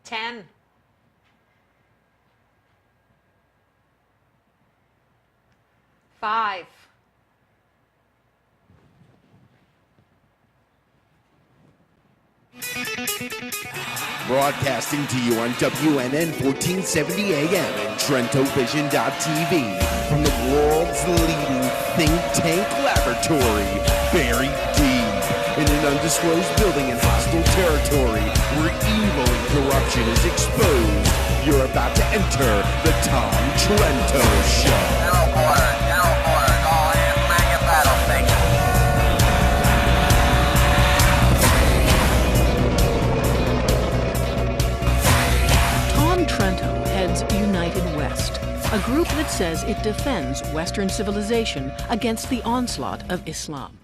10. 5. Broadcasting to you on WNN 1470 AM and TrentoVision.tv from the world's leading think tank laboratory, buried deep in an undisclosed building in hostile territory where evil and corruption is exposed. You're about to enter the Tom Trento Show. All hands back at battle station. Tom Trento heads United West, a group that says it defends Western civilization against the onslaught of Islam.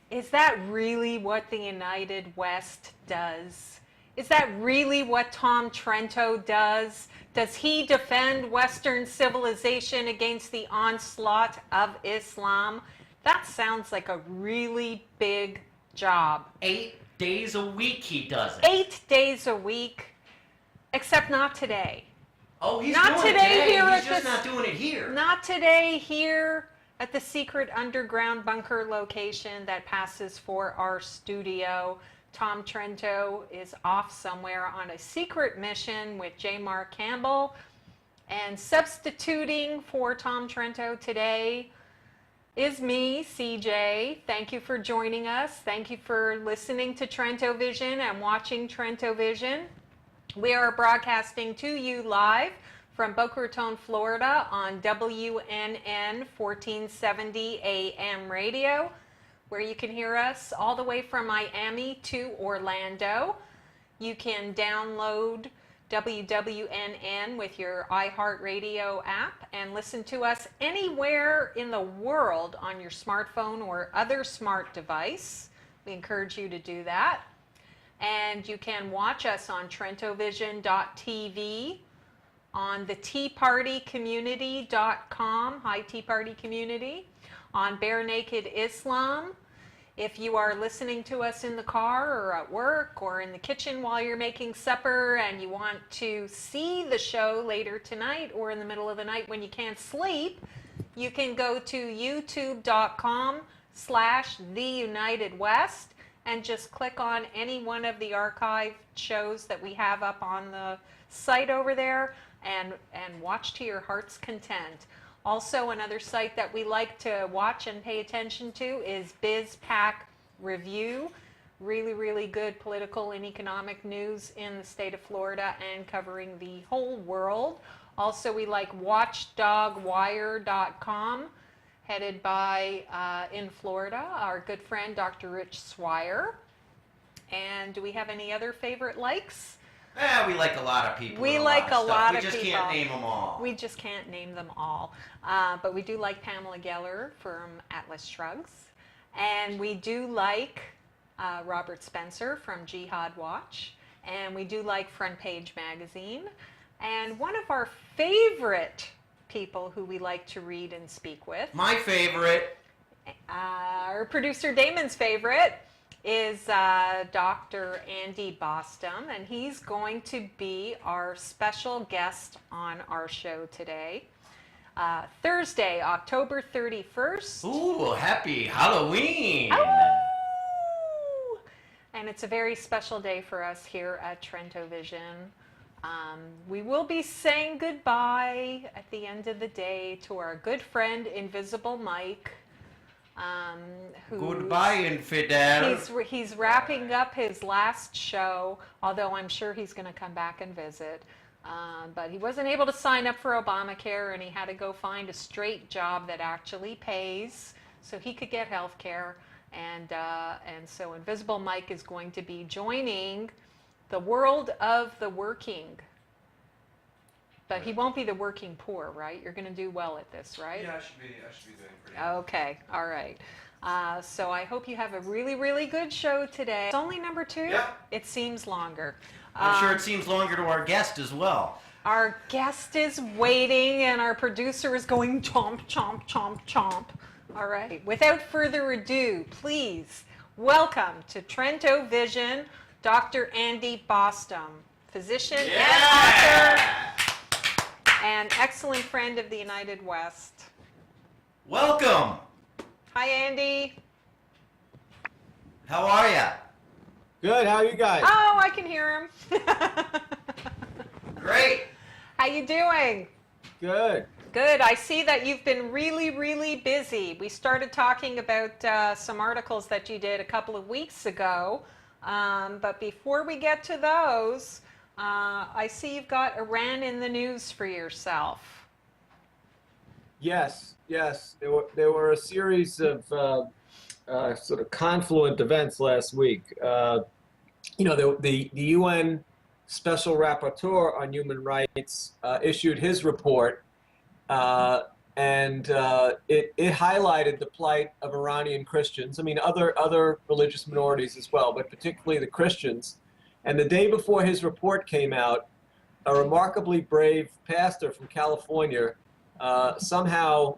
Is that really what the United West does? Is that really what Tom Trento does? Does he defend Western civilization against the onslaught of Islam? That sounds like a really big job. 8 days a week he does it. 8 days a week, except not today. Oh, he's Not doing today it today. here He's at just this- not doing it here. Not today here at the secret underground bunker location that passes for our studio. Tom Trento is off somewhere on a secret mission with J. Mark Campbell. And substituting for Tom Trento today is me, CJ. Thank you for joining us. Thank you for listening to TrentoVision and watching TrentoVision. We are broadcasting to you live from Boca Raton, Florida on WNN 1470 AM radio, where you can hear us all the way from Miami to Orlando. You can download WWNN with your iHeartRadio app and listen to us anywhere in the world on your smartphone or other smart device. We encourage you to do that. And you can watch us on TrentoVision.tv, on the teapartycommunity.com, hi Tea Party Community, on Bare Naked Islam. If you are listening to us in the car or at work or in the kitchen while you're making supper and you want to see the show later tonight or in the middle of the night when you can't sleep, you can go to youtube.com/theunitedwest and just click on any one of the archived shows that we have up on the site over there and watch to your heart's content. Also, another site that we like to watch and pay attention to is BizPac Review. Really, really good political and economic news in the state of Florida and covering the whole world. Also, we like WatchdogWire.com, headed by, in Florida, our good friend Dr. Rich Swire. And do we have any other favorite likes? We like a lot of people. We and like a lot of We just people. can't name them all. We just can't name them all. But we do like Pamela Geller from Atlas Shrugs. And we do like Robert Spencer from Jihad Watch. And we do like Front Page Magazine. And one of our favorite people who we like to read and speak with, My favorite. our producer Damon's favorite, is Dr. Andy Bostom, and he's going to be our special guest on our show today. Thursday, October 31st. Ooh, happy Halloween. Ow! And it's a very special day for us here at TrentoVision. We will be saying goodbye at the end of the day to our good friend Invisible Mike. Goodbye, Infidel. He's wrapping up his last show, although I'm sure he's going to come back and visit. But he wasn't able to sign up for Obamacare, and he had to go find a straight job that actually pays so he could get health care. And so Invisible Mike is going to be joining the world of the working. But he won't be the working poor, right? You're going to do well at this, right? Yeah, I should be doing pretty well. Okay, all right. So I hope you have a really, really good show today. It's only number 2? Yeah. It seems longer. I'm sure it seems longer to our guest as well. Our guest is waiting, and our producer is going chomp, chomp, chomp, chomp. All right. Without further ado, please welcome to TrentoVision, Dr. Andy Bostom. physician and author, and excellent friend of the United West. Welcome. Hi, Andy. How are ya? Good. How are you guys? Oh, I can hear him. Great. How you doing? Good. Good. I see that you've been really, really busy. We started talking about some articles that you did a couple of weeks ago. But before we get to those, I see you've got Iran in the news for yourself. Yes. There were a series of sort of confluent events last week. The UN Special Rapporteur on Human Rights issued his report. And it highlighted the plight of Iranian Christians. I mean, other religious minorities as well, but particularly the Christians. And the day before his report came out, a remarkably brave pastor from California somehow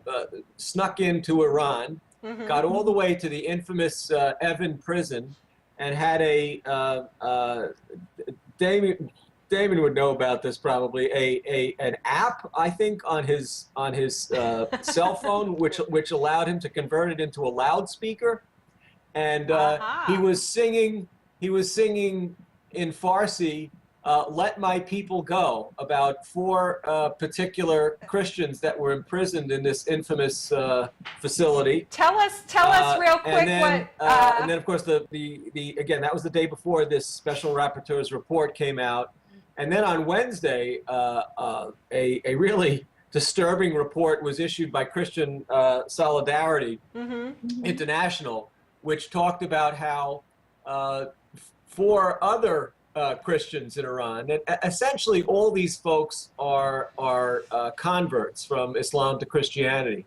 snuck into Iran, got all the way to the infamous Evin prison, and had Damon would know about this probably. An app, I think, on his cell phone, which allowed him to convert it into a loudspeaker, and he was singing in Farsi, "Let my people go," about 4 particular Christians that were imprisoned in this infamous facility. Tell us real quick and then of course the again, that was the day before this special rapporteur's report came out. And then on Wednesday, a really disturbing report was issued by Christian Solidarity International, which talked about how 4 other Christians in Iran, and essentially all these folks are converts from Islam to Christianity.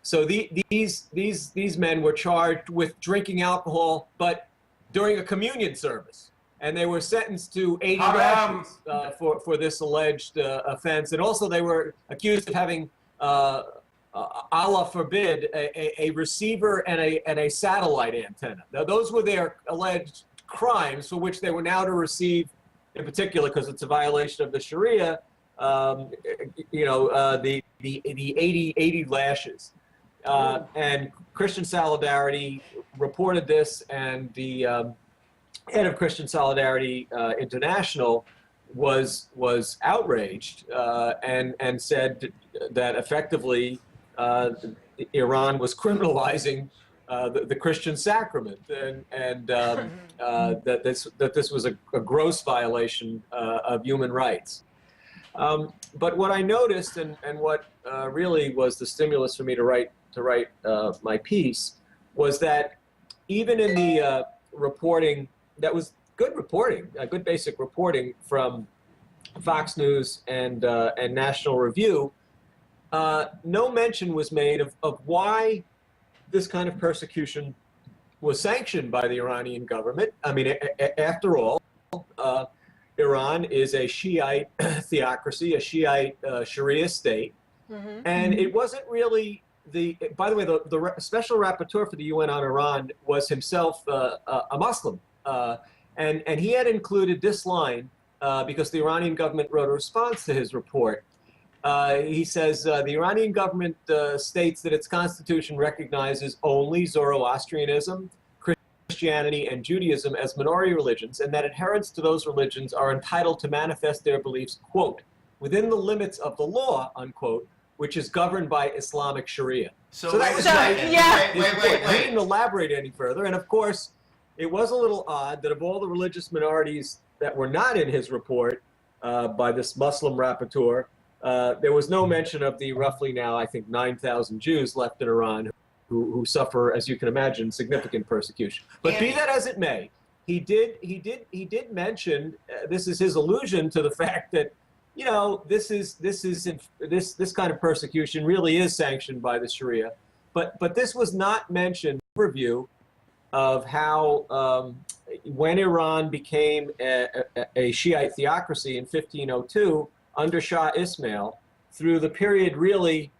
So these men were charged with drinking alcohol, but during a communion service. And they were sentenced to 80 lashes for this alleged offense. And also they were accused of having, Allah forbid, a receiver and a satellite antenna. Now, those were their alleged crimes for which they were now to receive, in particular, because it's a violation of the Sharia, the 80 lashes. And Christian Solidarity reported this, and the head of Christian Solidarity International was outraged and said that effectively Iran was criminalizing the Christian sacrament, and that this was a gross violation of human rights. But what I noticed, and what really was the stimulus for me to write my piece, was that even in the reporting, that was good reporting, good basic reporting from Fox News and National Review, no mention was made of why this kind of persecution was sanctioned by the Iranian government. I mean, after all, Iran is a Shiite theocracy, a Shiite Sharia state, and it wasn't really by the way, the special rapporteur for the UN on Iran was himself a Muslim. And he had included this line because the Iranian government wrote a response to his report. He says, the Iranian government states that its constitution recognizes only Zoroastrianism, Christianity, and Judaism as minority religions, and that adherents to those religions are entitled to manifest their beliefs, quote, within the limits of the law, unquote, which is governed by Islamic Sharia. So that was wait. He didn't elaborate any further, and of course, it was a little odd that of all the religious minorities that were not in his report by this Muslim rapporteur, there was no mention of the roughly now, I think, 9,000 Jews left in Iran who suffer, as you can imagine, significant persecution. But be that as it may, he did mention, this is his allusion to the fact that, you know, this kind of persecution really is sanctioned by the Sharia. But this was not mentioned in review of how when Iran became a Shiite theocracy in 1502 under Shah Ismail, through the period really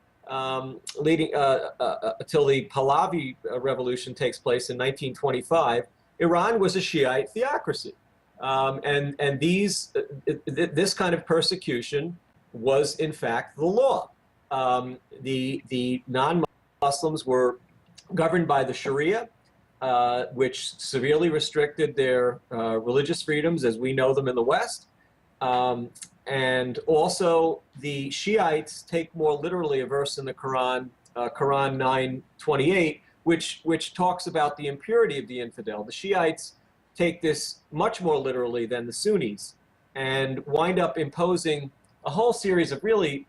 leading until the Pahlavi revolution takes place in 1925, Iran was a Shiite theocracy. And this kind of persecution was in fact the law. The non-Muslims were governed by the Sharia, which severely restricted their religious freedoms as we know them in the West. And also the Shiites take more literally a verse in the Quran, Quran 9:28, which talks about the impurity of the infidel. The Shiites take this much more literally than the Sunnis and wind up imposing a whole series of really,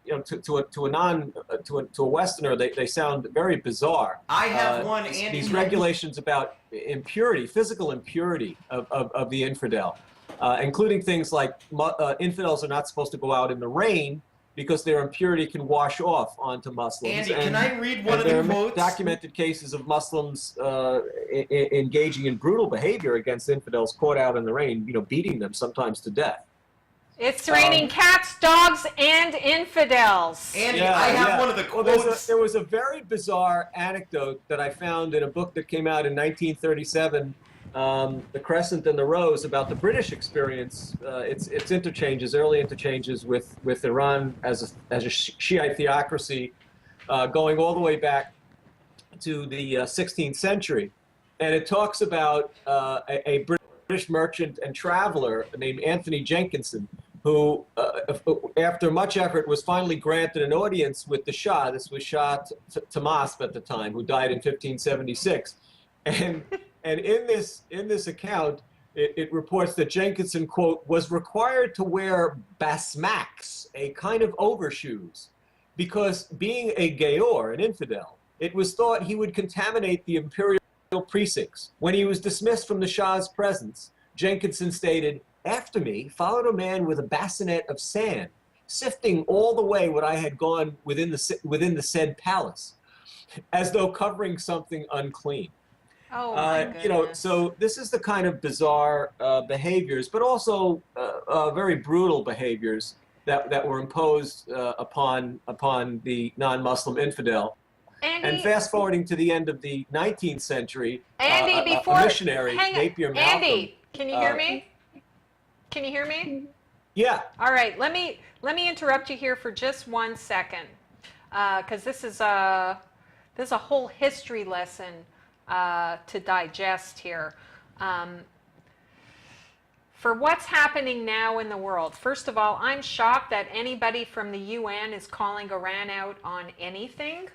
to a Westerner, they sound very bizarre. I have one, Andy. These regulations about impurity, physical impurity of the infidel, including things like infidels are not supposed to go out in the rain because their impurity can wash off onto Muslims. Andy, can I read one of the quotes? Documented cases of Muslims engaging in brutal behavior against infidels caught out in the rain, beating them sometimes to death. It's raining cats, dogs, and infidels. Andy, I have one of the quotes. Well, there was a very bizarre anecdote that I found in a book that came out in 1937, The Crescent and the Rose, about the British experience, its interchanges, early interchanges with Iran as a Shiite theocracy, going all the way back to the 16th century. And it talks about a British merchant and traveler named Anthony Jenkinson, who, after much effort, was finally granted an audience with the Shah. This was Shah Tahmasp at the time, who died in 1576. And in this account, it reports that Jenkinson, quote, was required to wear basmaks, a kind of overshoes, because being a gayor, an infidel, it was thought he would contaminate the imperial precincts. When he was dismissed from the Shah's presence, Jenkinson stated, "After me followed a man with a bassinet of sand, sifting all the way what I had gone within the said palace, as though covering something unclean." Oh my goodness. So this is the kind of bizarre behaviors, but also very brutal behaviors that were imposed upon the non-Muslim infidel. Andy, And fast forwarding to the end of the 19th century, Andy, a missionary, Napier Malcolm. Andy, can you hear me? Can you hear me? Yeah. All right, let me interrupt you here for just 1 second, because this is a whole history lesson to digest here. For what's happening now in the world, first of all, I'm shocked that anybody from the UN is calling Iran out on anything.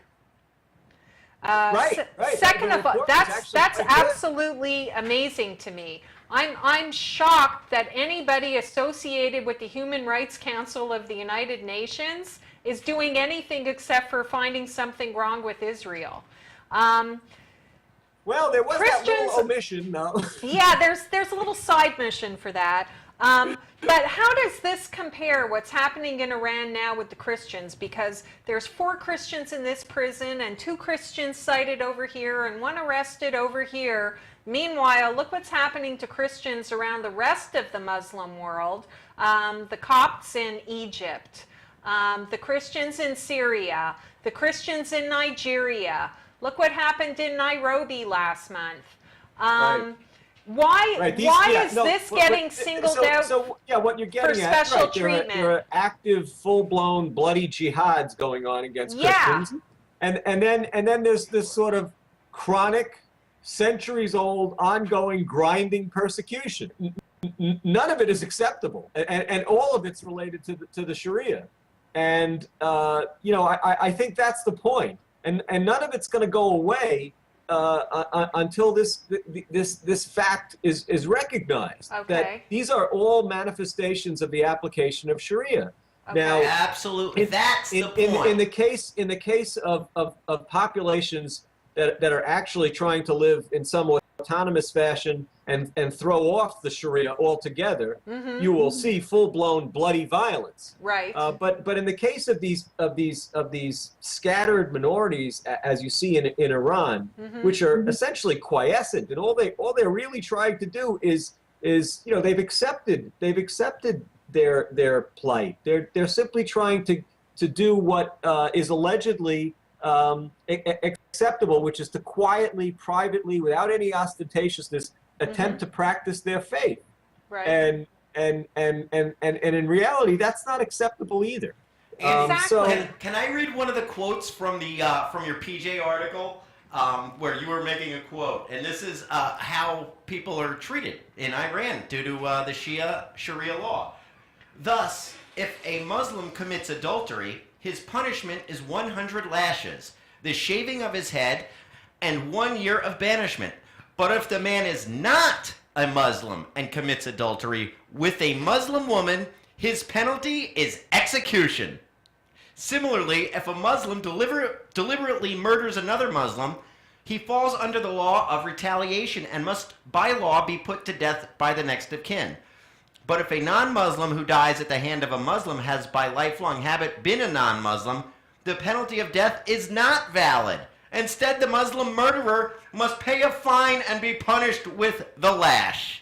Right. Second of all, that's absolutely amazing to me. I'm shocked that anybody associated with the Human Rights Council of the United Nations is doing anything except for finding something wrong with Israel. Well, there was that little omission, no. Yeah, there's a little side mission for that. But how does this compare, what's happening in Iran now with the Christians? Because there's 4 Christians in this prison and 2 Christians cited over here and 1 arrested over here. Meanwhile, look what's happening to Christians around the rest of the Muslim world. The Copts in Egypt, the Christians in Syria, the Christians in Nigeria. Look what happened in Nairobi last month. Why is this getting singled out So what you're getting for at, special treatment? There are active, full-blown, bloody jihads going on against Christians, and then there's this sort of chronic, centuries-old, ongoing, grinding persecution. None of it is acceptable, and all of it's related to the Sharia, and I think that's the point, and none of it's going to go away until this fact is recognized, that these are all manifestations of the application of Sharia. Okay. Now, absolutely, that's the point. In the case of populations that are actually trying to live in some autonomous fashion and throw off the Sharia altogether, you will see full-blown bloody violence. Right. But in the case of these scattered minorities, as you see in Iran, which are essentially quiescent, and all they're really trying to do is they've accepted their plight. They're simply trying to do what is allegedly acceptable, which is to quietly, privately, without any ostentatiousness, attempt to practice their faith. Right. And in reality, that's not acceptable either. Exactly. Can I read one of the quotes from the from your PJ article where you were making a quote? And this is how people are treated in Iran due to the Sharia law. Thus, if a Muslim commits adultery, his punishment is 100 lashes, the shaving of his head, and 1 year of banishment. But if the man is not a Muslim and commits adultery with a Muslim woman, his penalty is execution. Similarly, if a Muslim deliberately murders another Muslim, he falls under the law of retaliation and must, by law, be put to death by the next of kin. But if a non-Muslim who dies at the hand of a Muslim has by lifelong habit been a non-Muslim, the penalty of death is not valid. Instead, the Muslim murderer must pay a fine and be punished with the lash.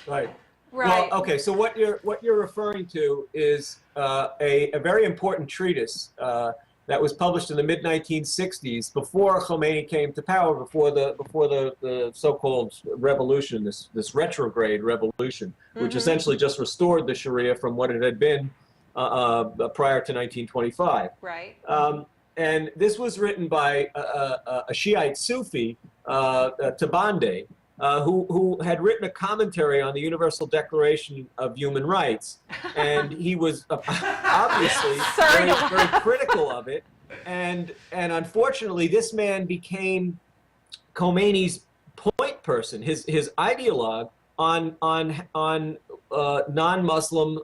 Right. Right. Well, okay. So what you're referring to is a very important treatise that was published in the mid-1960s, before Khomeini came to power, before the so-called revolution, this retrograde revolution, which essentially just restored the Sharia from what it had been prior to 1925. Right. And this was written by a Shiite Sufi, Tabande, who had written a commentary on the Universal Declaration of Human Rights, and he was obviously very critical of it. And unfortunately, this man became Khomeini's point person, his ideologue on non-Muslim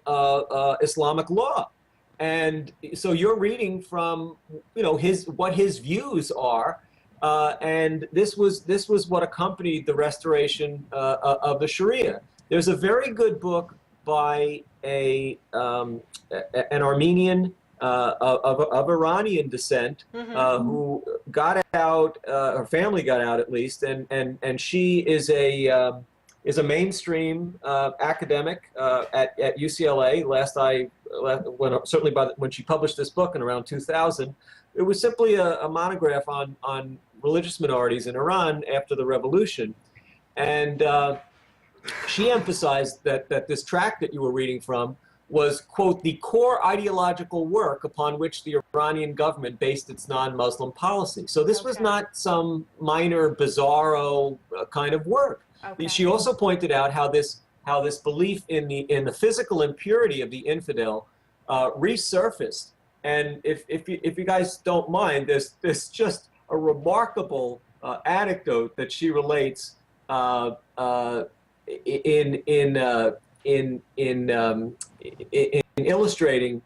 Islamic law. And so you're reading from, what his views are, and this was what accompanied the restoration of the Sharia. There's a very good book by an Armenian of Iranian descent who got out, her family got out at least, and she is a mainstream academic at UCLA. When she published this book in around 2000, it was simply a monograph on religious minorities in Iran after the revolution, and she emphasized that this tract that you were reading from was, quote, the core ideological work upon which the Iranian government based its non-Muslim policy. So this was not some minor, bizarro kind of work. Okay. She also pointed out how this belief in the physical impurity of the infidel resurfaced. And if you guys don't mind, there's just a remarkable anecdote that she relates in illustrating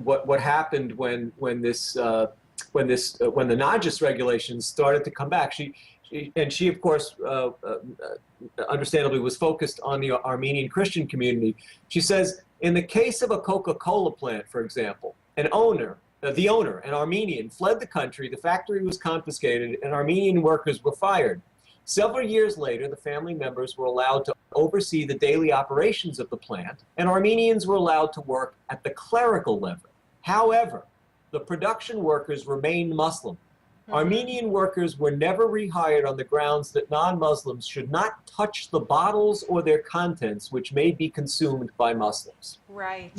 what happened when the Najis regulations started to come back. She of course understandably was focused on the Armenian Christian community. She says, in the case of a Coca-Cola plant, for example, the owner, an Armenian, fled the country, the factory was confiscated, and Armenian workers were fired. Several years later, the family members were allowed to oversee the daily operations of the plant, and Armenians were allowed to work at the clerical level. However, the production workers remained Muslim. Armenian workers were never rehired on the grounds that non-Muslims should not touch the bottles or their contents, which may be consumed by Muslims. Right,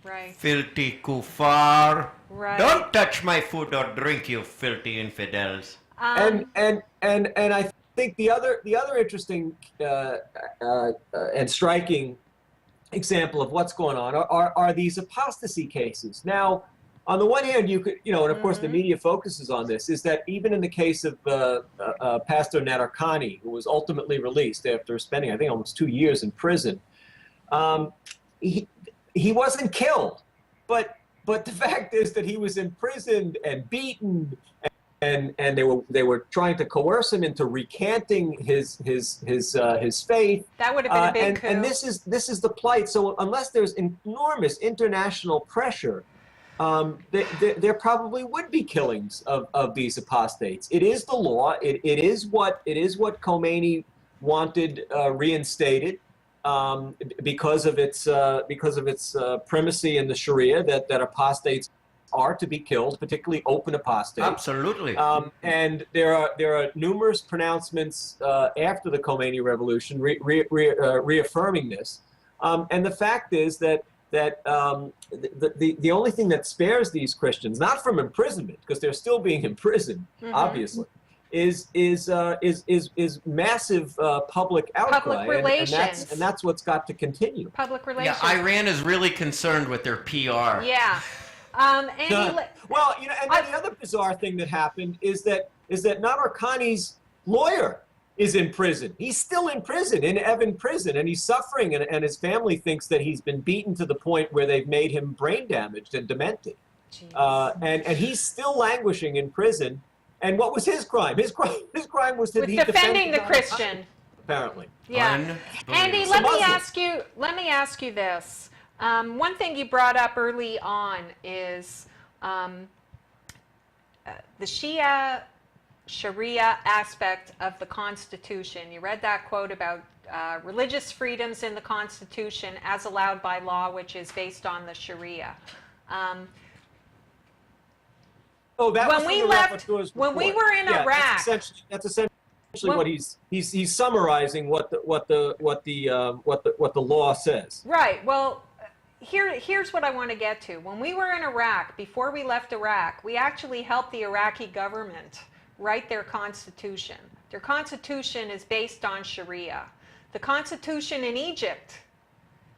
right. Filthy kuffar. Right. Don't touch my food or drink, you filthy infidels. And I think the other interesting and striking example of what's going on are these apostasy cases. Now, on the one hand, you could, and of course the media focuses on this, is that even in the case of Pastor Nadarkhani, who was ultimately released after spending, I think, almost 2 years in prison, he wasn't killed, but the fact is that he was imprisoned and beaten, and they were trying to coerce him into recanting his faith. That would have been a big coup. And this is the plight. So unless there's enormous international pressure, there probably would be killings of these apostates. It is the law. It is what Khomeini wanted reinstated because of its primacy in the Sharia, that apostates are to be killed, particularly open apostates. Absolutely. And there are numerous pronouncements after the Khomeini revolution reaffirming this. And the fact is that the only thing that spares these Christians, not from imprisonment, because they're still being imprisoned, obviously, is massive public outcry. Public relations. And that's what's got to continue. Public relations. Yeah, Iran is really concerned with their PR. Yeah. Andy, Well, you know, and then the other bizarre thing that happened is that Nader Khani's lawyer is in prison. He's still in prison, in Evin prison, and he's suffering, and his family thinks that he's been beaten to the point where they've made him brain damaged and demented. And he's still languishing in prison. And what was his crime? His crime was that he defending defended the Christian. Apparently. Yeah. Andy, let me ask you this. One thing you brought up early on is the Shia Sharia aspect of the Constitution. You read that quote about religious freedoms in the Constitution as allowed by law, which is based on the Sharia. When we were in Iraq, that's essentially what he's summarizing what the law says. Right. Well, here's what I want to get to. When we were in Iraq, before we left Iraq, we actually helped the Iraqi government write their constitution. Their constitution is based on Sharia. The constitution in Egypt,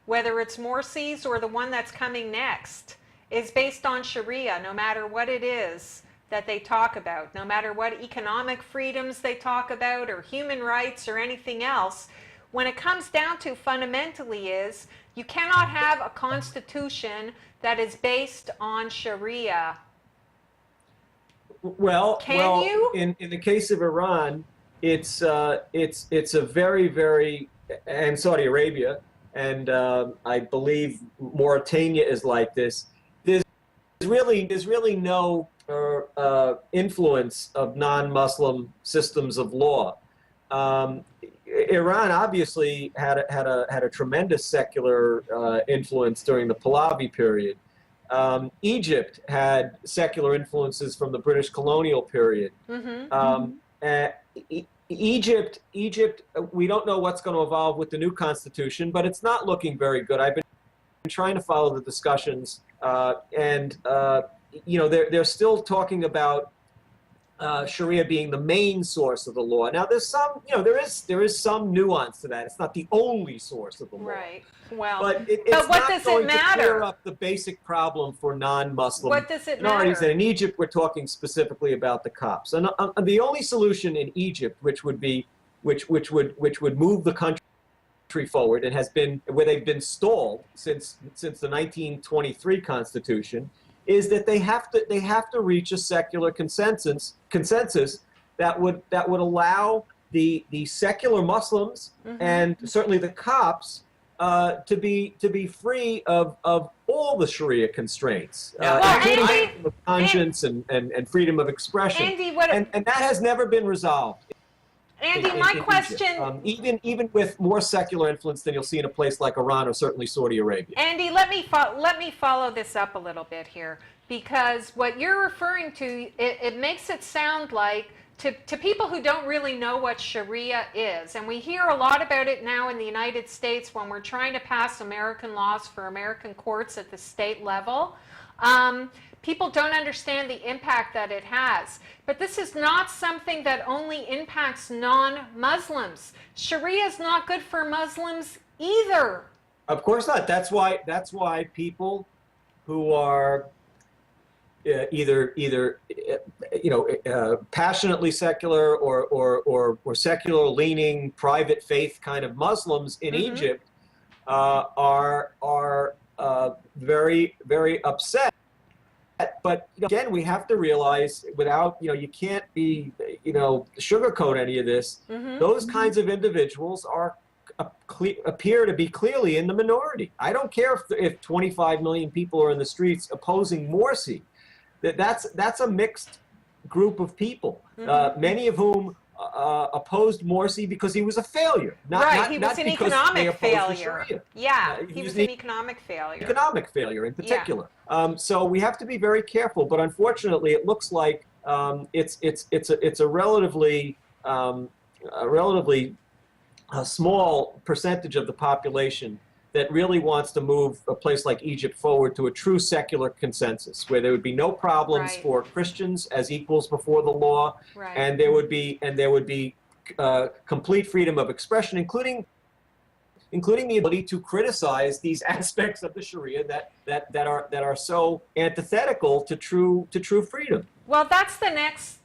whether it's Morsi's or the one that's coming next, is based on Sharia, no matter what it is that they talk about, no matter what economic freedoms they talk about or human rights or anything else. When it comes down to fundamentally is, you cannot have a constitution that is based on Sharia. Well, in the case of Iran, it's a very, very, and Saudi Arabia, and I believe Mauritania is like this. There's really no influence of non-Muslim systems of law. Iran obviously had a tremendous secular influence during the Pahlavi period. Egypt had secular influences from the British colonial period. Egypt, we don't know what's going to evolve with the new constitution, but it's not looking very good. I've been trying to follow the discussions, and you know, they're still talking about Sharia being the main source of the law. Now, there's some, you know, there is some nuance to that. It's not the only source of the law. Right. Well, but it's what not does going it to matter? clear up the basic problem for non-Muslim What does it minorities. matter? And in Egypt, we're talking specifically about the Copts. And the only solution in Egypt, which would move the country forward, and has been where they've been stalled since the 1923 Constitution, is that they have to reach a secular consensus that would allow the secular Muslims and certainly the Copts to be free of all the Sharia constraints, including freedom of conscience and freedom of expression. Andy, and that has never been resolved. Andy, my question... even with more secular influence than you'll see in a place like Iran or certainly Saudi Arabia. Andy, let me follow this up a little bit here, because what you're referring to, it makes it sound like, to people who don't really know what Sharia is, and we hear a lot about it now in the United States when we're trying to pass American laws for American courts at the state level. People don't understand the impact that it has. But this is not something that only impacts non-Muslims. Sharia is not good for Muslims either. Of course not. That's why people who are either passionately secular or secular leaning private faith kind of Muslims in Egypt are very, very upset. But again, we have to realize, without, you can't be, sugarcoat any of this. Those kinds of individuals appear to be clearly in the minority. I don't care if 25 million people are in the streets opposing Morsi. That's a mixed group of people, many of whom opposed Morsi because he was a failure. He was an economic failure. Yeah, he was an economic failure. Economic failure in particular. Yeah. So we have to be very careful. But unfortunately, it looks like it's a relatively small percentage of the population that really wants to move a place like Egypt forward to a true secular consensus, where there would be no problems for Christians as equals before the law, and there would be complete freedom of expression, including the ability to criticize these aspects of the Sharia that are so antithetical to true freedom. Well, that's the next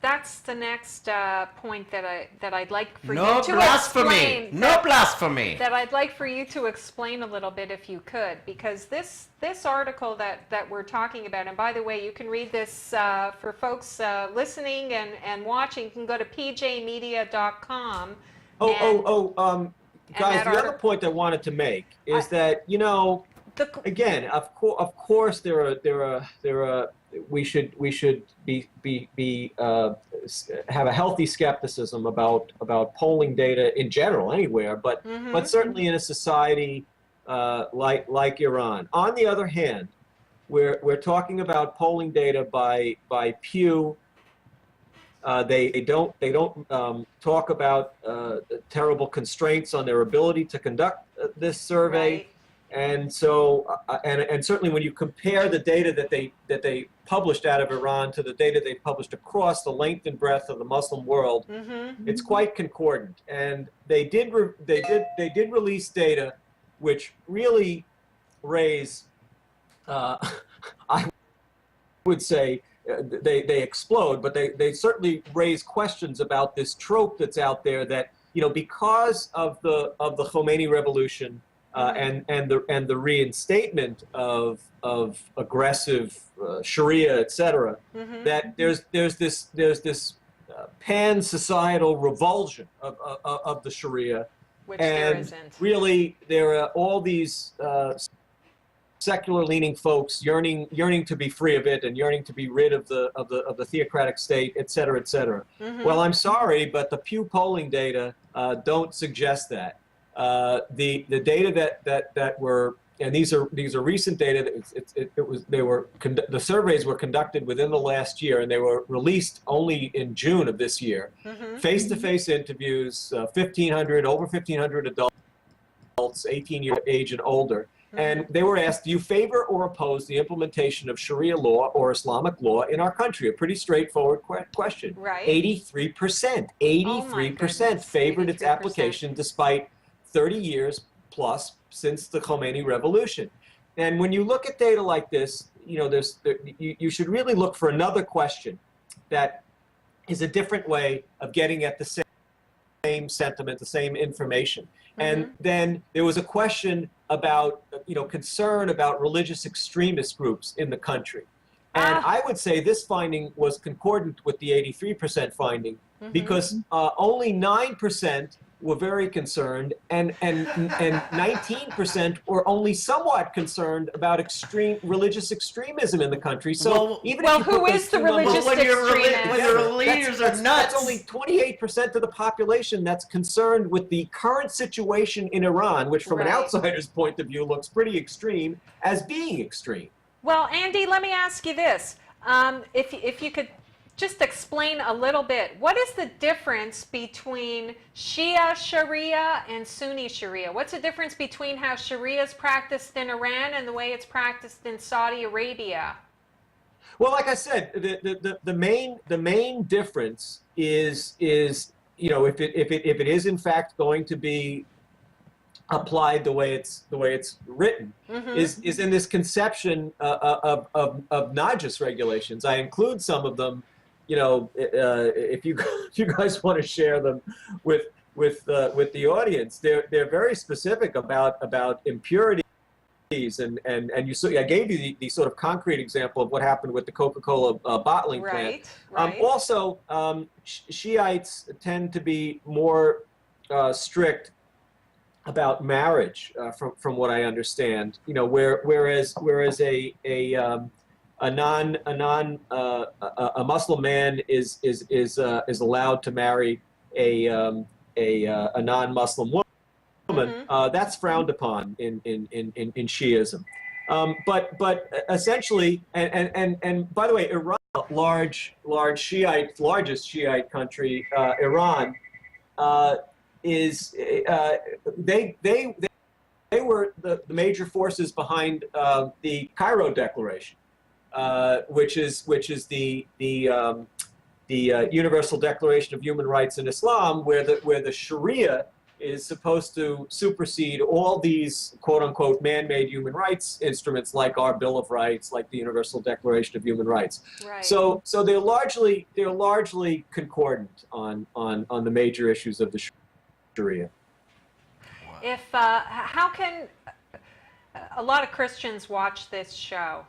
point that I'd like for you to explain. No blasphemy. That I'd like for you to explain a little bit, if you could, because this article that we're talking about, and by the way, you can read this for folks listening and watching. You can go to pjmedia.com. Guys, the other point I wanted to make is that, you know, again, of course, we should have a healthy skepticism about polling data in general anywhere, but certainly in a society like Iran. On the other hand, we're talking about polling data by Pew. They don't talk about terrible constraints on their ability to conduct this survey, and so and certainly when you compare the data that they published out of Iran to the data they published across the length and breadth of the Muslim world, it's quite concordant. And they did release data which really raise, I would say. They explode, but they certainly raise questions about this trope that's out there that, you know, because of the Khomeini revolution and the reinstatement of aggressive Sharia, etc., that there's this pan societal revulsion of the Sharia, which and there isn't. Really there are all these secular-leaning folks yearning to be free of it and yearning to be rid of the theocratic state, et cetera, et cetera. Well, I'm sorry, but the Pew polling data don't suggest that. The data that were, and these are recent data. The surveys were conducted within the last year, and they were released only in June of this year. Face-to-face interviews, over 1,500 adults, 18 years of age and older. And they were asked, do you favor or oppose the implementation of Sharia law or Islamic law in our country? A pretty straightforward question. 83%. 83% favored its application despite 30 years plus since the Khomeini revolution. And when you look at data like this, you know, you should really look for another question that is a different way of getting at the same sentiment, the same information. And then there was a question about, you know, concern about religious extremist groups in the country. And I would say this finding was concordant with the 83% finding, because only 9% were very concerned, and 19% were only somewhat concerned about religious extremism in the country. So who is the religious extremist? When your leaders are nuts. That's only 28% of the population that's concerned with the current situation in Iran, which from an outsider's point of view looks pretty extreme, as being extreme. Well, Andy, let me ask you this. If you could just explain a little bit, what is the difference between Shia Sharia and Sunni Sharia? What's the difference between how Sharia is practiced in Iran and the way it's practiced in Saudi Arabia? Well, like I said, the main difference is you know, if it is in fact going to be applied the way it's written, is in this conception of najis regulations. I include some of them. You know, if you guys want to share them with the audience, they're very specific about impurities, and I gave you the sort of concrete example of what happened with the Coca-Cola bottling plant. Also, Shiites tend to be more strict about marriage, from what I understand. You know, whereas a Muslim man is allowed to marry a non-Muslim woman, that's frowned upon in Shiism. But essentially, and by the way, Iran, largest Shiite country, Iran, is they were the major forces behind the Cairo Declaration, which is the Universal Declaration of Human Rights in Islam, where the Sharia is supposed to supersede all these quote-unquote man-made human rights instruments, like our Bill of Rights, like the Universal Declaration of Human Rights. Right. So they're largely concordant on the major issues of the Sharia. If how can a lot of Christians watch this show?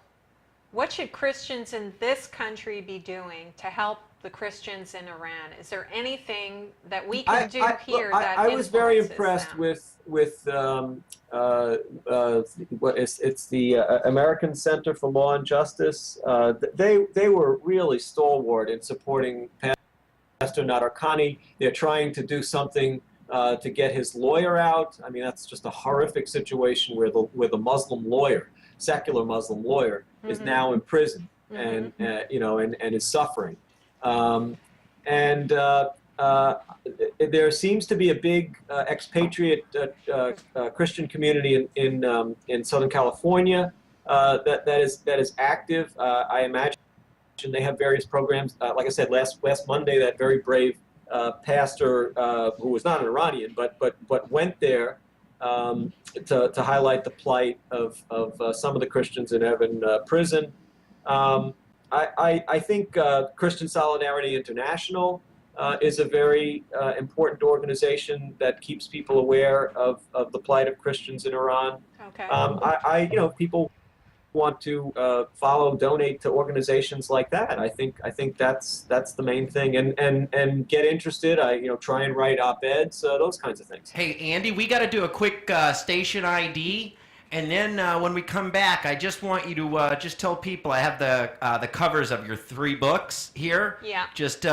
What should Christians in this country be doing to help the Christians in Iran? Is there anything that we can do here that I was very influences impressed them? with it's the American Center for Law and Justice. They were really stalwart in supporting Pastor Nadarkhani. They're trying to do something to get his lawyer out. I mean, that's just a horrific situation where the Muslim lawyer, secular Muslim lawyer, is now in prison and and is suffering. There seems to be a big expatriate Christian community in Southern California that is active. I imagine they have various programs. Like I said, last Monday, that very brave pastor who was not an Iranian but went there to highlight the plight of some of the Christians in Evin prison. I think Christian Solidarity International is a very important organization that keeps people aware of the plight of Christians in Iran. Okay. People want to donate to organizations like that. I think that's the main thing, and get interested. Try and write op-eds, those kinds of things. Hey, Andy, we got to do a quick station ID. And then when we come back, I just want you to just tell people, I have the covers of your 3 books here. Yeah. Just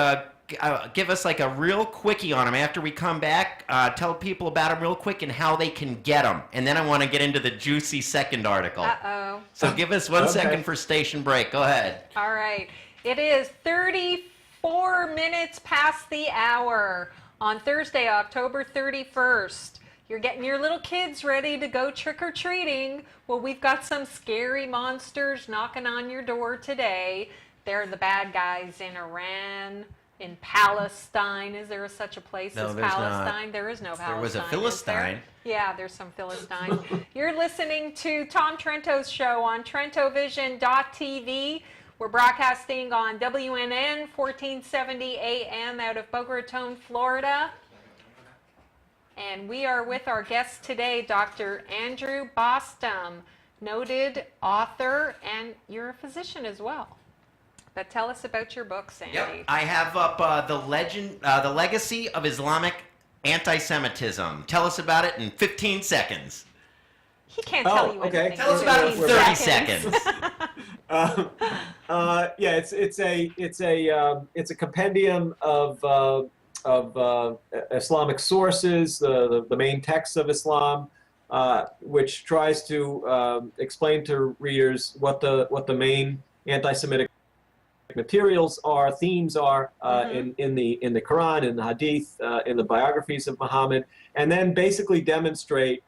give us like a real quickie on them after we come back. Tell people about them real quick and how they can get them. And then I want to get into the juicy second article. Uh-oh. So give us 1 second for station break. Go ahead. All right. It is 34 minutes past the hour on Thursday, October 31st. You're getting your little kids ready to go trick-or-treating. Well, we've got some scary monsters knocking on your door today. They're the bad guys in Iran, in Palestine. Is there such a place as Palestine? There is no Palestine. There was a Philistine. Yeah, there's some Philistines. You're listening to Tom Trento's show on TrentoVision.tv. We're broadcasting on WNN 1470 AM out of Boca Raton, Florida. And we are with our guest today, Dr. Andy Bostom, noted author, and you're a physician as well. But tell us about your books, Andy. Yep. I have up the legacy of Islamic anti-Semitism. Tell us about it in 15 seconds. He can't tell you okay. anything. Tell us about it in 30 seconds. It's a compendium of Islamic sources, the main texts of Islam, which tries to explain to readers what the main anti-Semitic materials are, themes are in the Quran, in the Hadith, in the biographies of Muhammad, and then basically demonstrate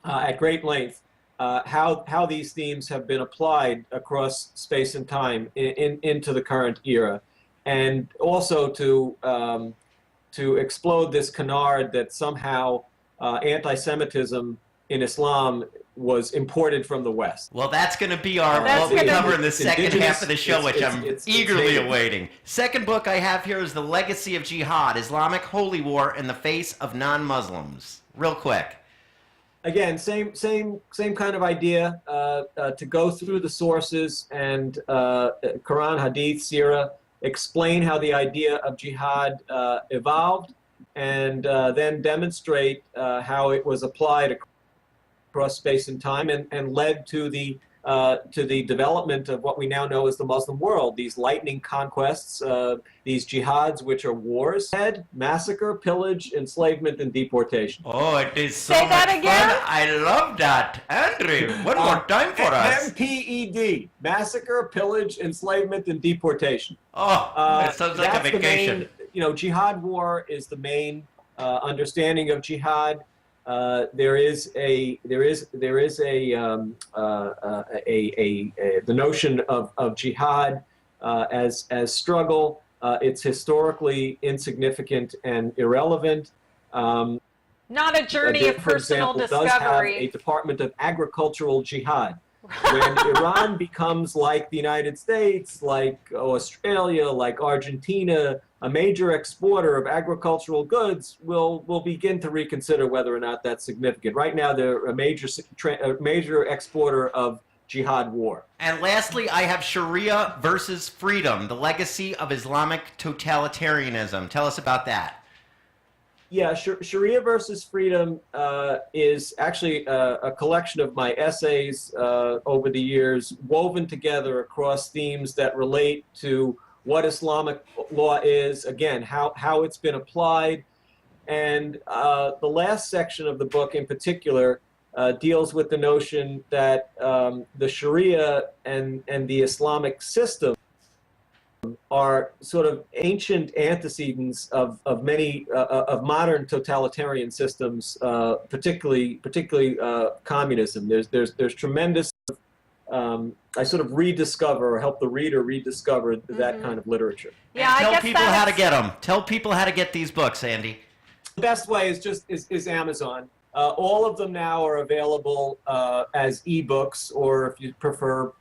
at great length how these themes have been applied across space and time into the current era, and also to explode this canard that somehow anti-Semitism in Islam was imported from jihad. Well, that's going to be what we cover in the second half of the show, which I'm eagerly awaiting. Second book I have here is The Legacy of Jihad, Islamic Holy War in the Face of Non-Muslims. Real quick. Again, same kind of idea, to go through the sources and Quran, Hadith, Sirah, explain how the idea of jihad evolved, and then demonstrate how it was applied across space and time and led to the to the development of what we now know as the Muslim world. These lightning conquests, these jihads, which are wars, massacre, pillage, enslavement, and deportation. Oh, it is so Say much that again? fun. I love that. Andrew, one more time for us. MPED, massacre, pillage, enslavement, and deportation. Oh, it sounds like a That's the vacation. main, jihad war is the main understanding of jihad. There is the notion of jihad as struggle. It's historically insignificant and irrelevant. Not a journey of for personal example, does have a discovery. Department of Agricultural Jihad. When Iran becomes like the United States, like Australia, like Argentina, a major exporter of agricultural goods, will begin to reconsider whether or not that's significant. Right now, they're a major exporter of jihad war. And lastly, I have Sharia versus freedom, the legacy of Islamic totalitarianism. Tell us about that. Yeah, Sharia versus freedom is actually a collection of my essays over the years, woven together across themes that relate to what Islamic law is, again, how it's been applied. And the last section of the book in particular deals with the notion that the Sharia and the Islamic system are sort of ancient antecedents of many of modern totalitarian systems, particularly communism. There's tremendous. I sort of rediscover or help the reader rediscover that kind of literature. Yeah, And I tell guess people how to get them. Tell people how to get these books, Andy. The best way is Amazon. All of them now are available as ebooks, or if you prefer,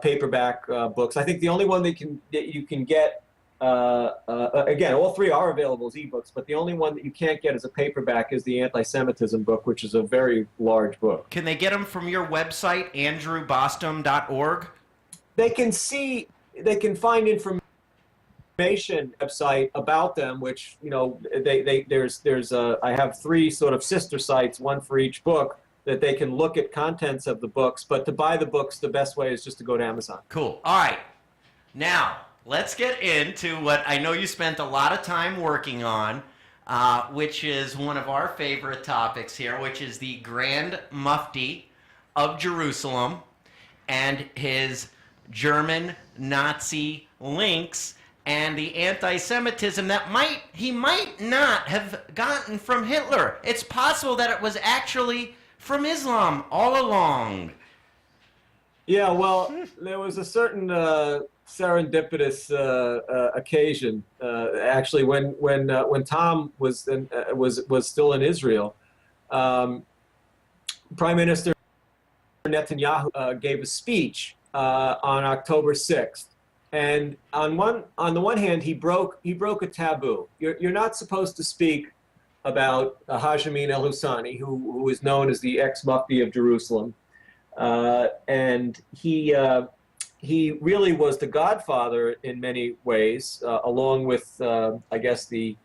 paperback books. I think the only one that you can get, again, all three are available as ebooks, but the only one that you can't get as a paperback is the Anti-Semitism book, which is a very large book. Can they get them from your website, andrewbostom.org? They can find information website about them, which I have three sort of sister sites, one for each book, that they can look at contents of the books. But to buy the books, the best way is just to go to Amazon. Cool. All right. Now, let's get into what I know you spent a lot of time working on, which is one of our favorite topics here, which is the Grand Mufti of Jerusalem and his German Nazi links and the anti-Semitism that he might not have gotten from Hitler. It's possible that it was actually from Islam all along. Yeah, well, there was a certain serendipitous occasion. Actually, when Tom was still in Israel, Prime Minister Netanyahu gave a speech on October 6th, and on the one hand, he broke a taboo. You're not supposed to speak about Amin al-Husseini, who is known as the ex-Mufti of Jerusalem, and he really was the godfather in many ways, along with I guess the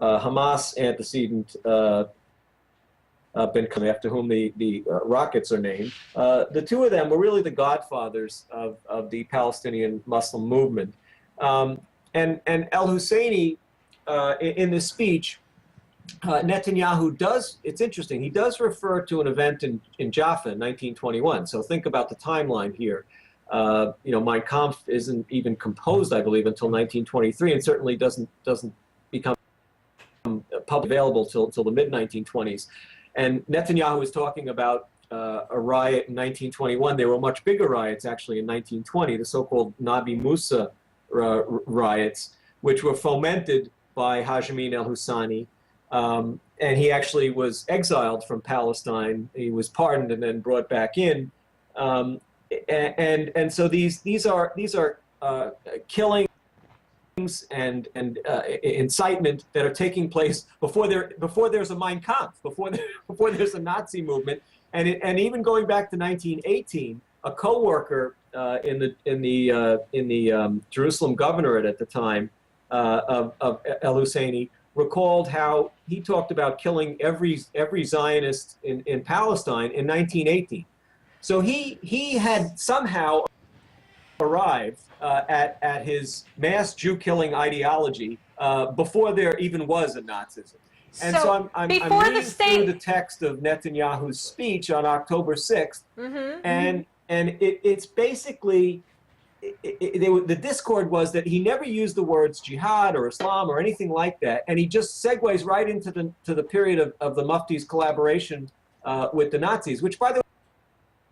Hamas antecedent Ben Khalid, after whom the Rackets are named. The two of them were really the godfathers of the Palestinian Muslim movement, and al-Husseini in this speech. Netanyahu does, it's interesting, he does refer to an event in Jaffa in 1921. So think about the timeline here. Mein Kampf isn't even composed, I believe, until 1923, and certainly doesn't become publicly available till the mid-1920s. And Netanyahu is talking about a riot in 1921. There were much bigger riots, actually, in 1920, the so-called Nabi Musa riots, which were fomented by Amin al-Husseini. And he actually was exiled from Palestine. He was pardoned and then brought back in. And so these are killings and incitement that are taking place before there's a Mein Kampf, before there's a Nazi movement, and even going back to 1918, a co-worker in the Jerusalem governorate at the time of al-Husseini recalled how he talked about killing every Zionist in Palestine in 1918. So he had somehow arrived at his mass Jew-killing ideology before there even was a Nazism. And so I'm before reading the state through the text of Netanyahu's speech on October 6th, and it's basically the discord was that he never used the words jihad or Islam or anything like that, and he just segues right into the period of the Mufti's collaboration with the Nazis, which, by the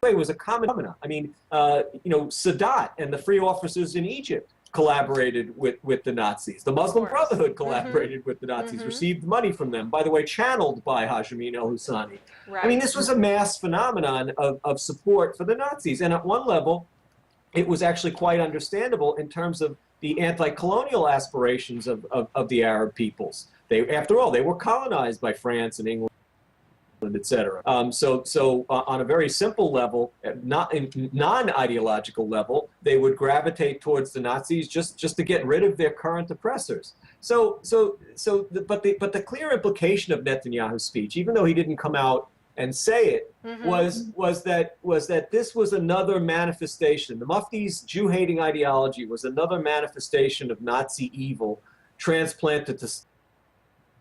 way, was a common phenomenon. I mean, Sadat and the free officers in Egypt collaborated with the Nazis. The Muslim Brotherhood collaborated with the Nazis, received money from them, by the way, channeled by Amin al-Husseini. Right. I mean, this was a mass phenomenon of support for the Nazis. And at one level, it was actually quite understandable in terms of the anti-colonial aspirations of the Arab peoples. After all, they were colonized by France and England, etc. So on a very simple level, non-ideological level, they would gravitate towards the Nazis just to get rid of their current oppressors. But the clear implication of Netanyahu's speech, even though he didn't come out and say it, was that this was another manifestation. The Mufti's Jew-hating ideology was another manifestation of Nazi evil transplanted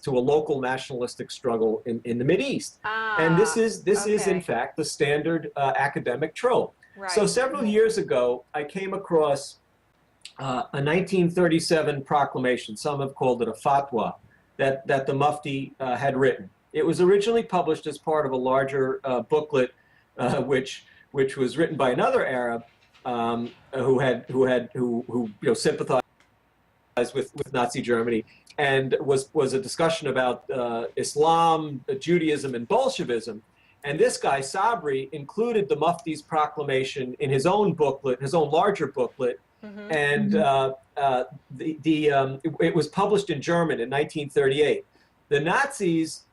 to a local nationalistic struggle in the Mideast. And this is in fact the standard academic trope. Right. So several years ago, I came across a 1937 proclamation, some have called it a fatwa, that the Mufti had written. It was originally published as part of a larger booklet, which was written by another Arab who sympathized with Nazi Germany, and was a discussion about Islam, Judaism, and Bolshevism. And this guy, Sabri, included the Mufti's proclamation in his own booklet, his own larger booklet, and it was published in German in 1938. The Nazis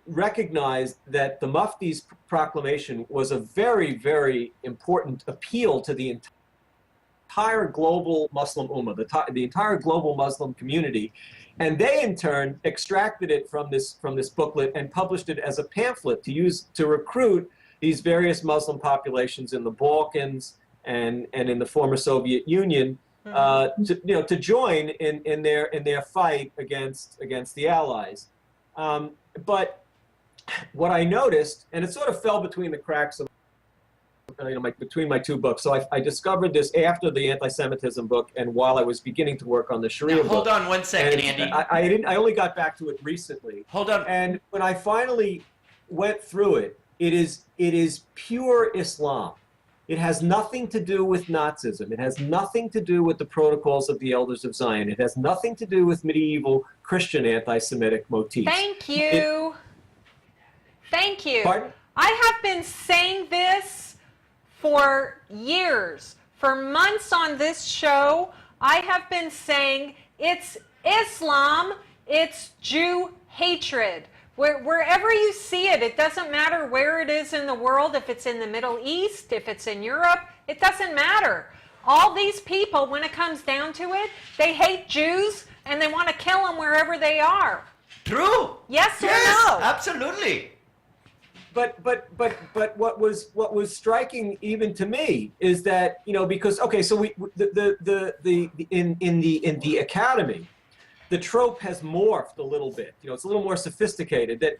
recognized that the Mufti's proclamation was a very, very important appeal to the entire global Muslim ummah, the entire global Muslim community, and they in turn extracted it from this booklet and published it as a pamphlet to recruit these various Muslim populations in the Balkans and in the former Soviet Union to join in their fight against the Allies. But what I noticed, and it sort of fell between the cracks of between my two books. So I discovered this after the anti-Semitism book, and while I was beginning to work on the Sharia book. Hold on one second, Andy. I only got back to it recently. Hold on. And when I finally went through it, it is pure Islam. It has nothing to do with Nazism. It has nothing to do with the protocols of the Elders of Zion. It has nothing to do with medieval Christian anti-Semitic motifs. Thank you. Thank you. Pardon? I have been saying this for years. For months on this show, I have been saying it's Islam, it's Jew hatred. Wherever you see it, it doesn't matter where it is in the world, if it's in the Middle East, if it's in Europe, it doesn't matter. All these people, when it comes down to it, they hate Jews and they want to kill them wherever they are. True. Yes or yes, no? Absolutely. But what was striking even to me is that, because so in the academy, the trope has morphed a little bit. It's a little more sophisticated. That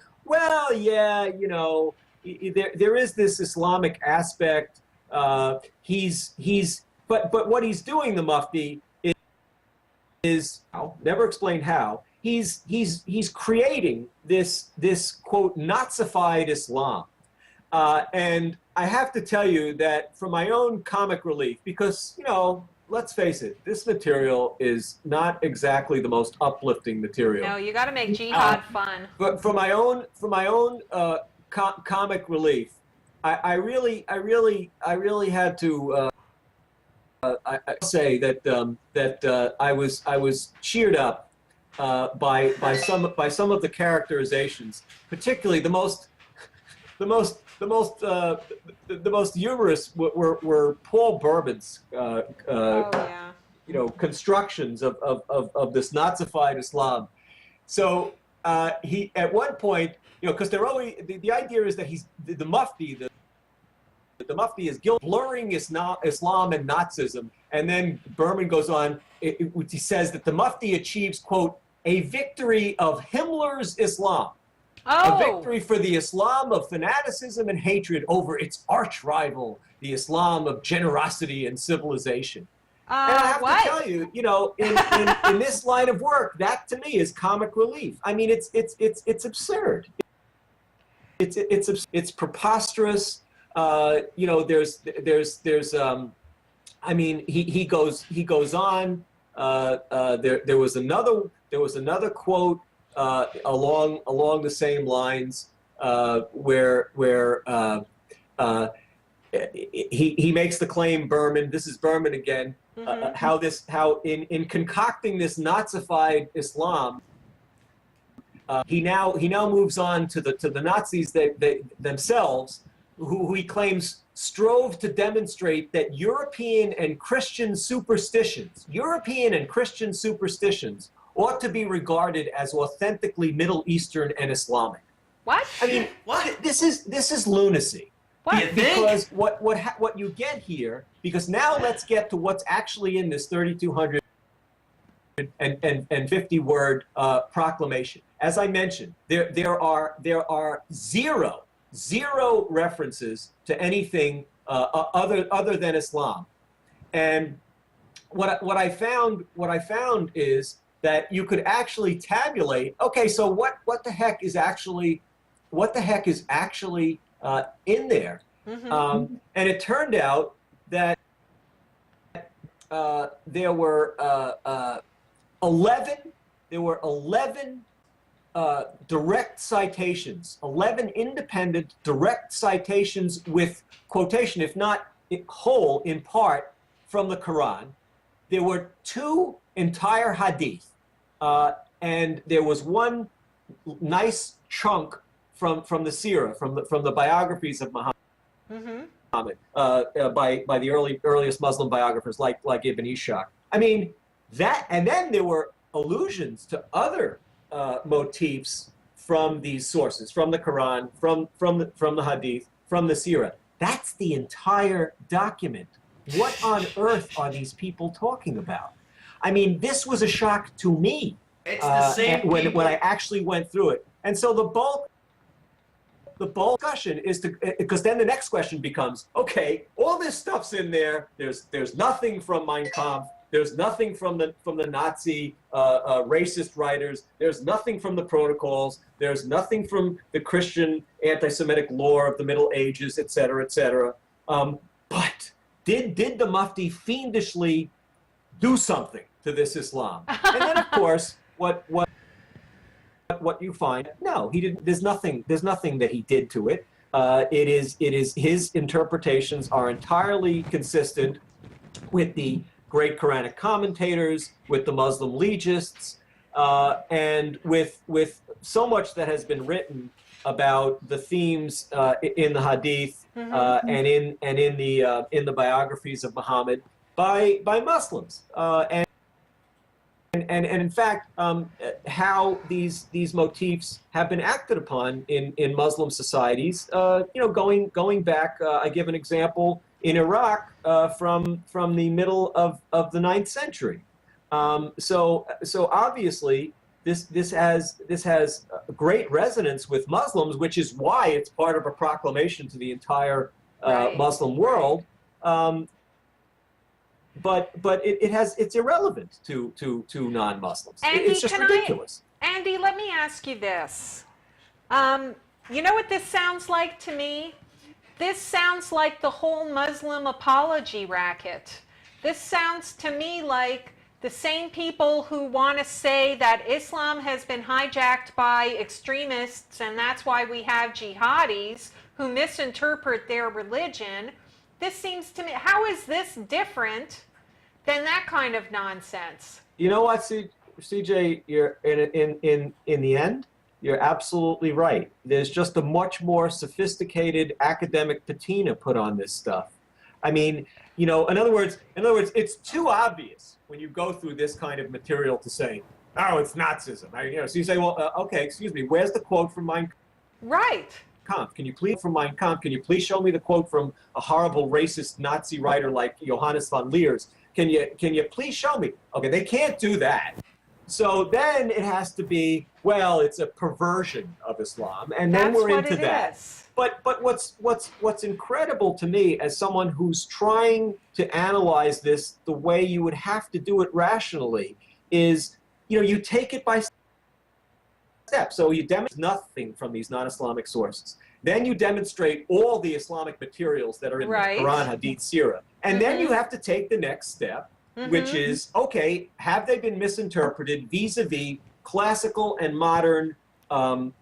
there is this Islamic aspect. But what he's doing, the Mufti, is never explained how. He's creating this quote NAZIfied Islam, and I have to tell you that for my own comic relief, because let's face it, this material is not exactly the most uplifting material. No, you got to make jihad fun. But for my own comic relief, I really had to I say that I was cheered up by some of the characterizations, particularly the most humorous were Paul Berman's constructions of this NAZIfied Islam. So he at one point, because they're always the idea is that he's the Mufti, the the Mufti is guilty blurring Islam and Nazism. And then Berman goes on, he says that the Mufti achieves, quote, a victory of Himmler's Islam. A victory for the Islam of fanaticism and hatred over its arch rival, the Islam of generosity and civilization. And I have to tell you, you know, in this line of work, that to me is comic relief. I mean, it's absurd. It's preposterous. You know, I mean, he goes on. There was another quote along the same lines where he makes the claim, Berman. This is Berman again. How in concocting this NAZIfied Islam, he now moves on to the Nazis themselves, who he claims strove to demonstrate that European and Christian superstitions ought to be what as authentically Middle Eastern and Islamic. What? I mean, what? This is lunacy. What? Because what you get here, because now let's get to what's actually in this 3,250 word proclamation. As I mentioned, there are zero references to anything other than Islam. And what I found is that you could actually tabulate, okay, so what the heck is actually in there? And it turned out that there were 11 direct citations, 11 independent direct citations with quotation, if not whole, in part, from the Quran. There were 2 entire hadith, and there was one nice chunk from the Sirah, from the biographies of Muhammad, by the earliest Muslim biographers like Ibn Ishaq. I mean, that, and then there were allusions to other motifs from these sources, from the Quran, from the Hadith, from the Sirah. That's the entire document. What on earth are these people talking about? I mean, this was a shock to me. It's the same when I actually went through it. And so the bulk discussion is because then the next question becomes, okay, all this stuff's in there. There's nothing from Mein Kampf. There's nothing from the Nazi racist writers. There's nothing from the protocols. There's nothing from the Christian anti-Semitic lore of the Middle Ages, et cetera, et cetera. But did the Mufti fiendishly do something to this Islam? And then, of course, what you find? No, he didn't. There's nothing that he did to it. It is his interpretations are entirely consistent with the great Quranic commentators, with the Muslim legists, and with so much that has been written about the themes in the Hadith and in the biographies of Muhammad by Muslims, and in fact how these motifs have been acted upon in Muslim societies. Going back, I give an example. In Iraq, from the middle of the 9th century, so obviously this has great resonance with Muslims, which is why it's part of a proclamation to the entire Muslim world. But it's irrelevant to non-Muslims. It's just ridiculous. Andy, let me ask you this. You know what this sounds like to me? This sounds like the whole Muslim apology racket. This sounds to me like the same people who want to say that Islam has been hijacked by extremists and that's why we have jihadis who misinterpret their religion. This seems to me, how is this different than that kind of nonsense? You know what, CJ, you're in the end, you're absolutely right. There's just a much more sophisticated academic patina put on this stuff. I mean, in other words, it's too obvious when you go through this kind of material to say, oh, it's Nazism. So you say, well, okay, excuse me, where's the quote from Mein Kampf? Right. Kampf? Can you please from Mein Kampf? Can you please show me the quote from a horrible racist Nazi writer like Johannes von Leers? Can you please show me? Okay, they can't do that. So then it has to be, well, it's a perversion of Islam, and then That's we're what into it that. is. But what's incredible to me as someone who's trying to analyze this the way you would have to do it rationally is, you take it by steps. So you demonstrate nothing from these non-Islamic sources. Then you demonstrate all the Islamic materials that are in Right. the Quran, Hadith, Sirah. And then you have to take the next step, which is, okay, have they been misinterpreted vis-a-vis classical and modern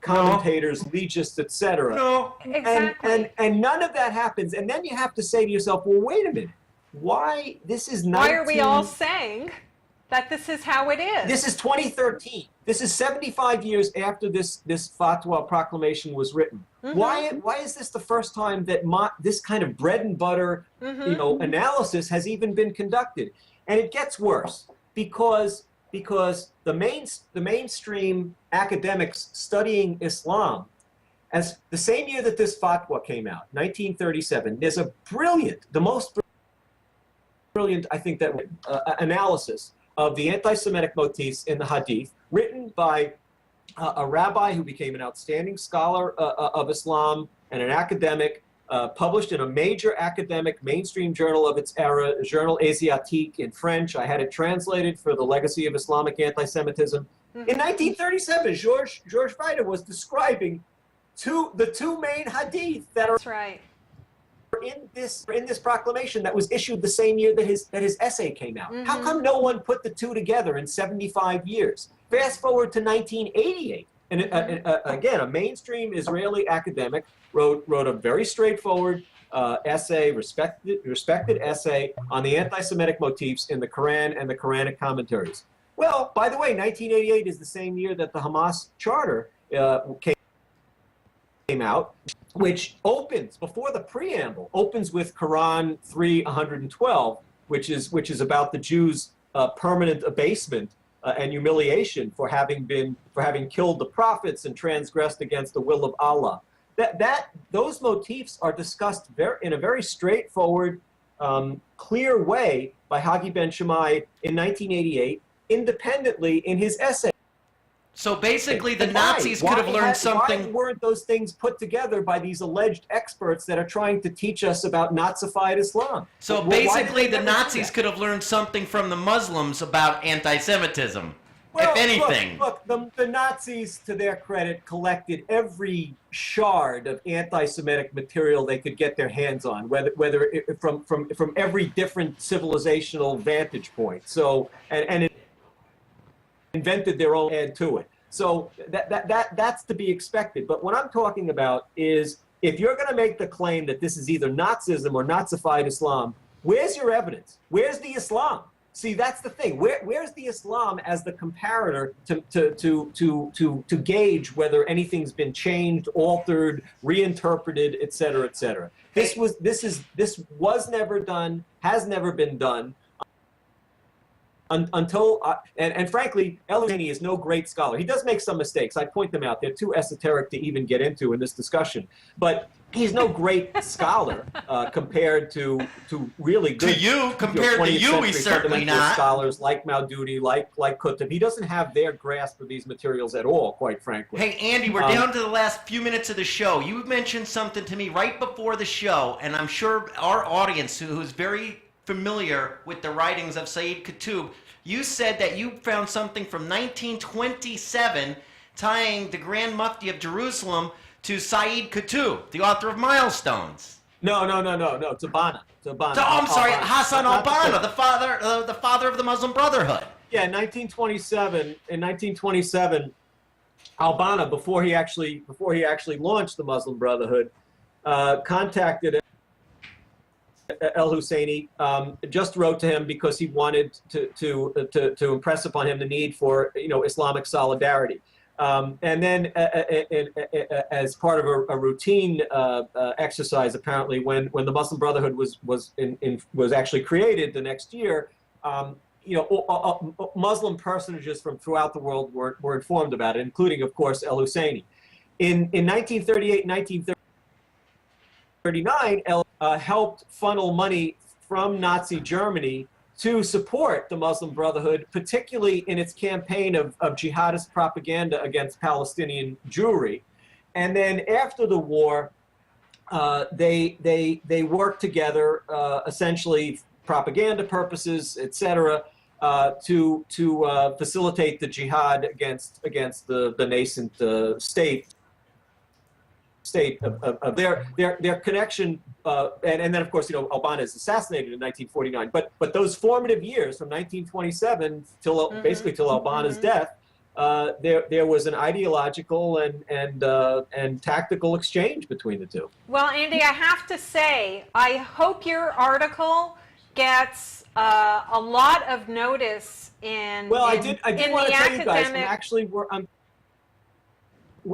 commentators, legists, etc.? No. Exactly. And none of that happens. And then you have to say to yourself, well, wait a minute. Why? This is 19... Why are we all saying that this is how it is? This is 2013. This is 75 years after this fatwa proclamation was written. Why is this the first time that this kind of bread and butter, analysis has even been conducted? And it gets worse because the mainstream academics studying Islam, as the same year that this fatwa came out, 1937, there's a the most brilliant, I think, that analysis of the anti-Semitic motifs in the Hadith, written by a rabbi who became an outstanding scholar of Islam and an academic, published in a major academic mainstream journal of its era, Journal Asiatique in French. I had it translated for the Legacy of Islamic Anti-Semitism. In 1937, George Vida was describing the two main hadith that are That's right. in this proclamation that was issued the same year that his essay came out. How come no one put the two together in 75 years? Fast forward to 1988, and again, a mainstream Israeli academic wrote a very straightforward essay, respected essay on the anti-Semitic motifs in the Quran and the Quranic commentaries. Well, by the way, 1988 is the same year that the Hamas charter came out, which opens, before the preamble, opens with Quran 3:112, which is about the Jews' permanent abasement and humiliation for having killed the prophets and transgressed against the will of Allah. Those motifs are discussed in a very straightforward, clear way by Hagi Ben Shammai in 1988, independently in his essay. So basically, the Nazis could have learned something. Why weren't those things put together by these alleged experts that are trying to teach us about NAZIfied Islam? So basically, the Nazis could have learned something from the Muslims about anti-Semitism, if anything. Look, the Nazis, to their credit, collected every shard of anti-Semitic material they could get their hands on, whether from every different civilizational vantage point. So and invented their own add to it. So that's to be expected. But what I'm talking about is, if you're going to make the claim that this is either Nazism or NAZIfied Islam, where's your evidence? Where's the Islam? See, that's the thing. Where's the Islam as the comparator to gauge whether anything's been changed, altered, reinterpreted, et cetera, et cetera? This was never done, has never been done. Until, and frankly, al-Husseini is no great scholar. He does make some mistakes. I point them out. They're too esoteric to even get into in this discussion. But he's no great scholar compared to really good. To you, compared to you, he's certainly not. Scholars like Maududi, like Qutb. He doesn't have their grasp of these materials at all, quite frankly. Hey, Andy, we're down to the last few minutes of the show. You mentioned something to me right before the show, and I'm sure our audience, who's very familiar with the writings of Sayyid Qutb, you said that you found something from 1927 tying the Grand Mufti of Jerusalem to Sayyid Qutb, the author of Milestones. No. It's Abana. I'm sorry, Hassan al-Banna, the father of the Muslim Brotherhood. Yeah, in 1927, al-Banna, before he actually launched the Muslim Brotherhood, contacted al-Husseini, just wrote to him because he wanted to impress upon him the need for Islamic solidarity, and then as part of a routine exercise, apparently when the Muslim Brotherhood was actually created the next year, Muslim personages from throughout the world were informed about it, including, of course, al-Husseini. In 1938, 1939, helped funnel money from Nazi Germany to support the Muslim Brotherhood, particularly in its campaign of jihadist propaganda against Palestinian Jewry. And then after the war, they worked together, essentially propaganda purposes, etc., to facilitate the jihad against the nascent state of their connection, and then of course Albana is assassinated in 1949. But those formative years from 1927 till basically till Albana's death, there was an ideological and tactical exchange between the two. Well, Andy, I have to say, I hope your article gets a lot of notice in. Well, in, I did in want the to tell you guys, academic. actually,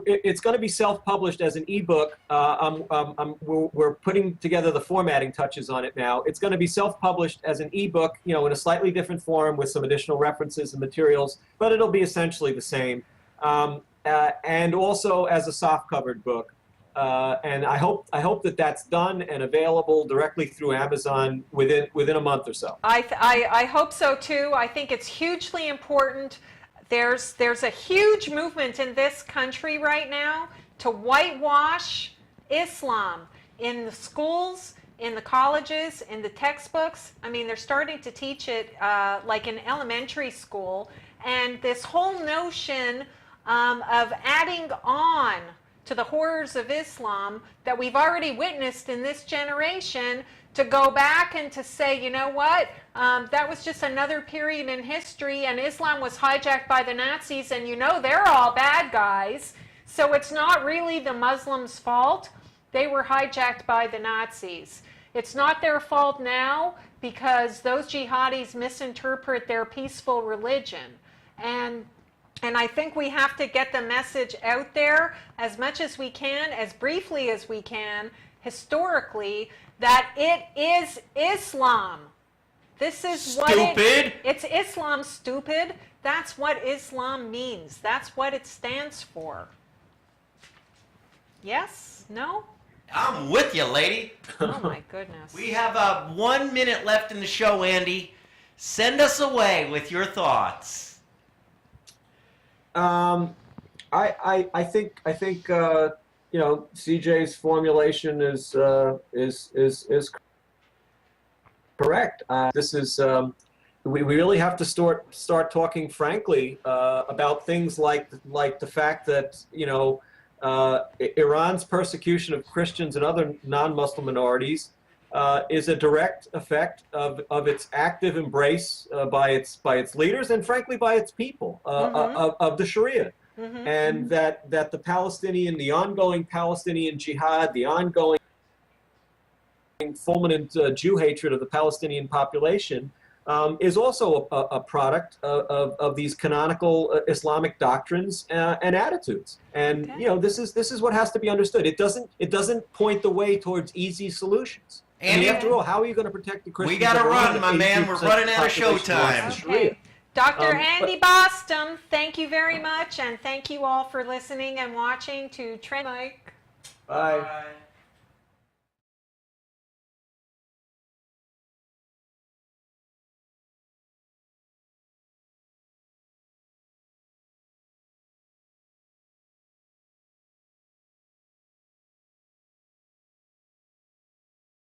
it's going to be self-published as an ebook. We're putting together the formatting touches on it now. It's going to be self-published as an ebook, in a slightly different form with some additional references and materials, but it'll be essentially the same. And also as a soft-covered book. And I hope that that's done and available directly through Amazon within a month or so. I hope so too. I think it's hugely important. There's a huge movement in this country right now to whitewash Islam in the schools, in the colleges, in the textbooks. I mean, they're starting to teach it like in elementary school. And this whole notion of adding on to the horrors of Islam that we've already witnessed in this generation, to go back and to say, you know what, that was just another period in history, and Islam was hijacked by the Nazis, and they're all bad guys, so it's not really the Muslims' fault. They were hijacked by the Nazis. It's not their fault now because those jihadis misinterpret their peaceful religion. And I think we have to get the message out there as much as we can, as briefly as we can, historically, that it is Islam. This is what it's Islam, stupid. That's what Islam means. That's what it stands for. Yes? No? I'm with you, lady. Oh my goodness. We have 1 minute left in the show, Andy. Send us away with your thoughts. I think CJ's formulation is correct. This is we really have to start talking frankly about things like the fact that Iran's persecution of Christians and other non-Muslim minorities is a direct effect of its active embrace by its leaders and frankly by its people of the Sharia. And that the ongoing Palestinian jihad, the ongoing fulminant Jew hatred of the Palestinian population is also a product of these canonical Islamic doctrines and attitudes. And this is what has to be understood. It doesn't point the way towards easy solutions. Andy, after all, how are you going to protect the Christians? We got to run, my man. We're running out of showtime. Okay. Dr. Andy Bostom, thank you very much, and thank you all for listening and watching to Trend Mike. Bye.